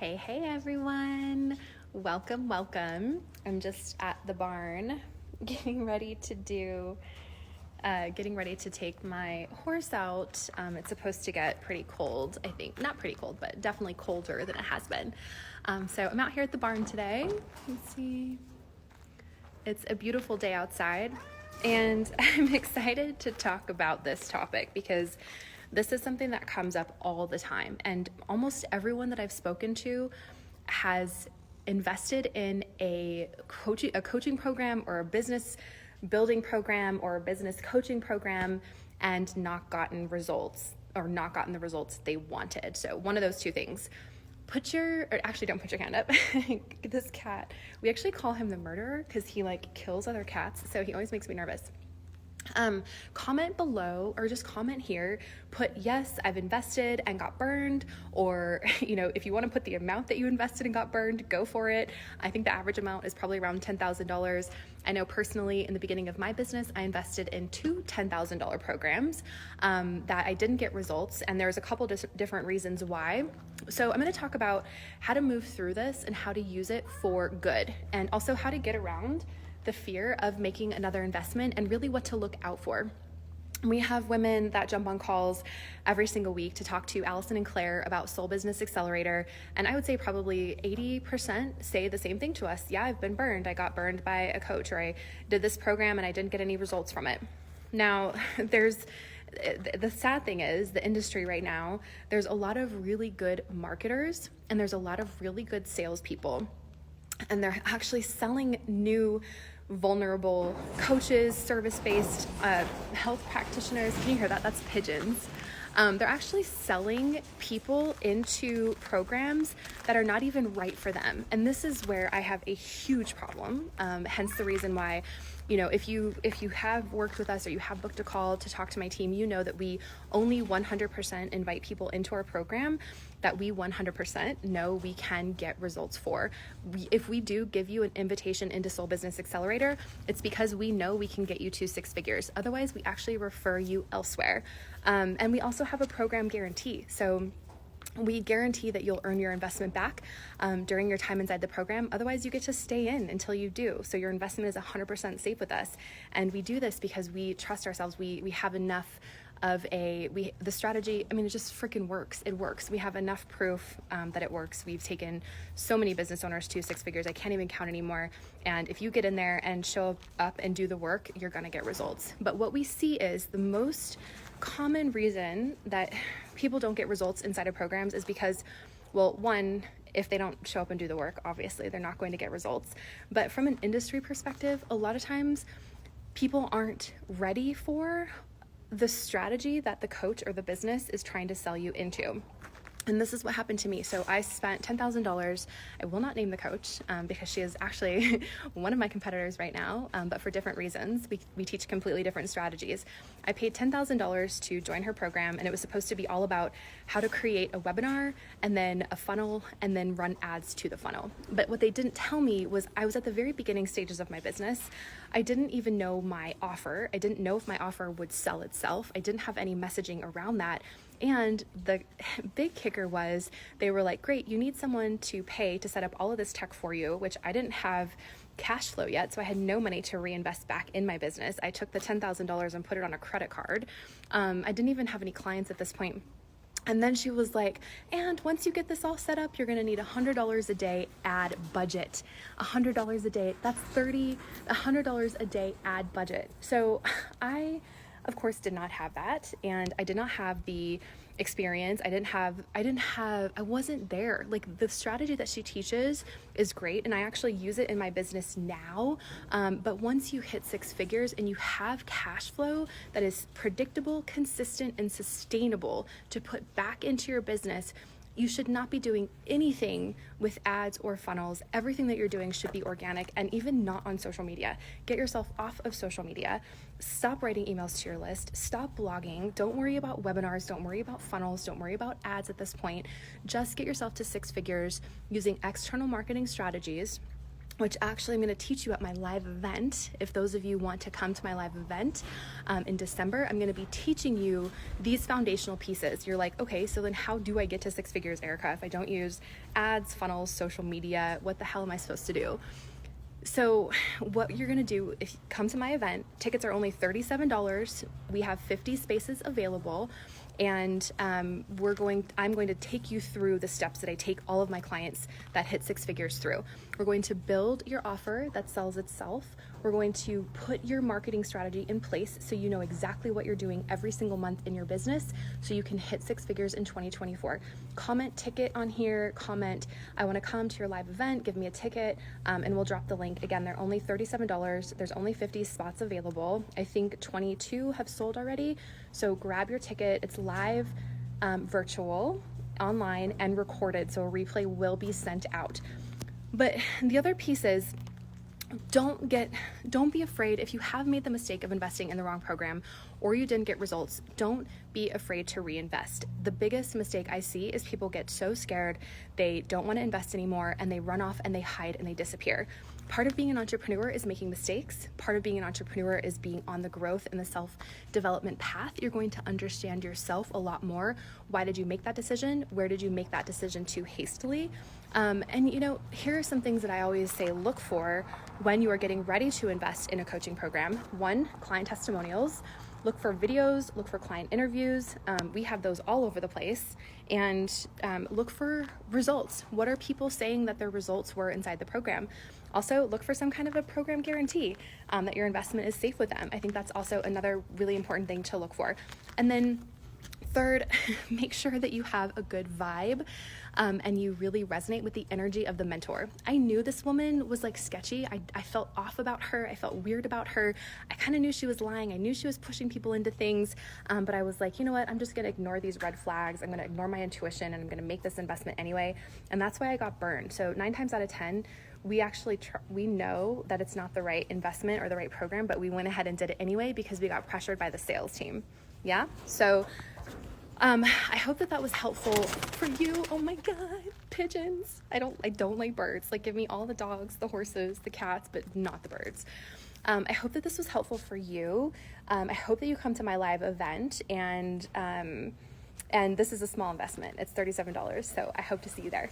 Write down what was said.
Hey everyone. Welcome. I'm just at the barn getting ready to take my horse out. It's supposed to get pretty cold, I think. Not pretty cold, but definitely colder than it has been. So I'm out here at the barn today. You can see it's a beautiful day outside, and I'm excited to talk about this topic because this is something that comes up all the time, and almost everyone that I've spoken to has invested in a coaching program or a business building program or a business coaching program and not gotten the results they wanted. So one of those two things. Don't put your hand up. This cat, we actually call him the murderer because he kills other cats. So he always makes me nervous. Comment below or just comment here, put yes, I've invested and got burned, or if you want to put the amount that you invested and got burned, go for it. I think the average amount is probably around $10,000. I know personally in the beginning of my business, I invested in two $10,000 programs that I didn't get results, and there's a couple different reasons why. So I'm going to talk about how to move through this and how to use it for good, and also how to get around the fear of making another investment and really what to look out for. We have women that jump on calls every single week to talk to Allison and Claire about Soul Business Accelerator. And I would say probably 80% say the same thing to us. Yeah, I've been burned. I got burned by a coach, or I did this program and I didn't get any results from it. Now, the sad thing is the industry right now, there's a lot of really good marketers and there's a lot of really good salespeople. And they're actually selling new vulnerable coaches, service-based health practitioners. Can you hear that? That's pigeons. They're actually selling people into programs that are not even right for them. And this is where I have a huge problem. Hence the reason why, if you have worked with us or you have booked a call to talk to my team, you know that we only 100% invite people into our program that we 100% know we can get results for. If we do give you an invitation into Soul Business Accelerator, it's because we know we can get you to 6 figures. Otherwise, we actually refer you elsewhere. And we also have a program guarantee. So we guarantee that you'll earn your investment back during your time inside the program. Otherwise, you get to stay in until you do. So your investment is 100% safe with us. And we do this because we trust ourselves. We have enough of the strategy. I mean, it just freaking works. It works. We have enough proof that it works. We've taken so many business owners to 6 figures. I can't even count anymore. And if you get in there and show up and do the work, you're going to get results. But what we see is the most common reason that people don't get results inside of programs is because, well, one, if they don't show up and do the work, obviously they're not going to get results. But from an industry perspective, a lot of times people aren't ready for the strategy that the coach or the business is trying to sell you into. And this is what happened to me. So I spent $10,000. I will not name the coach because she is actually one of my competitors right now, but for different reasons. We teach completely different strategies. I paid $10,000 to join her program, and it was supposed to be all about how to create a webinar and then a funnel and then run ads to the funnel. But what they didn't tell me was I was at the very beginning stages of my business. I didn't even know my offer. I didn't know if my offer would sell itself. I didn't have any messaging around that. And the big kicker was they were like, great, you need someone to pay to set up all of this tech for you, which I didn't have cash flow yet. So I had no money to reinvest back in my business. I took the $10,000 and put it on a credit card. I didn't even have any clients at this point. And then she was like, and once you get this all set up, you're going to need $100 a day ad budget. $100 a day. That's $100 a day ad budget. So I, of course, did not have that. And I did not have the experience. I wasn't there. Like, the strategy that she teaches is great. And I actually use it in my business now. But once you hit 6 figures and you have cash flow that is predictable, consistent, and sustainable to put back into your business, you should not be doing anything with ads or funnels. Everything that you're doing should be organic and even not on social media. Get yourself off of social media. Stop writing emails to your list. Stop blogging. Don't worry about webinars. Don't worry about funnels. Don't worry about ads at this point. Just get yourself to 6 figures using external marketing strategies which actually I'm going to teach you at my live event. If those of you want to come to my live event in December, I'm going to be teaching you these foundational pieces. You're like, okay, so then how do I get to six figures, Erica? If I don't use ads, funnels, social media, what the hell am I supposed to do? So what you're going to do, if you come to my event, tickets are only $37. We have 50 spaces available. And I'm going to take you through the steps that I take all of my clients that hit six figures through. We're going to build your offer that sells itself. We're going to put your marketing strategy in place so you know exactly what you're doing every single month in your business so you can hit six figures in 2024. Comment ticket on here, comment, I want to come to your live event, give me a ticket, and we'll drop the link. Again, they're only $37. There's only 50 spots available. I think 22 have sold already. So grab your ticket. It's live, virtual, online, and recorded. So a replay will be sent out. But the other piece is, don't be afraid if you have made the mistake of investing in the wrong program or you didn't get results. Don't be afraid to reinvest. The biggest mistake I see is people get so scared, they don't want to invest anymore, and they run off and they hide and they disappear. Part of being an entrepreneur is making mistakes. Part of being an entrepreneur is being on the growth and the self-development path. You're going to understand yourself a lot more. Why did you make that decision? Where did you make that decision too hastily? And here are some things that I always say look for when you are getting ready to invest in a coaching program. 1, client testimonials. Look for videos, look for client interviews. We have those all over the place. And look for results. What are people saying that their results were inside the program? Also, look for some kind of a program guarantee that your investment is safe with them. I think that's also another really important thing to look for. And then 3rd, make sure that you have a good vibe and you really resonate with the energy of the mentor. I knew this woman was like sketchy. I felt off about her. I felt weird about her. I kind of knew she was lying. I knew she was pushing people into things, but I was like, you know what? I'm just going to ignore these red flags. I'm going to ignore my intuition and I'm going to make this investment anyway. And that's why I got burned. So 9 times out of 10, we actually we know that it's not the right investment or the right program, but we went ahead and did it anyway because we got pressured by the sales team. Yeah. So I hope that was helpful for you. Oh my God, pigeons. I don't like birds. Like, give me all the dogs, the horses, the cats, but not the birds. I hope that this was helpful for you. I hope that you come to my live event and this is a small investment. It's $37. So I hope to see you there.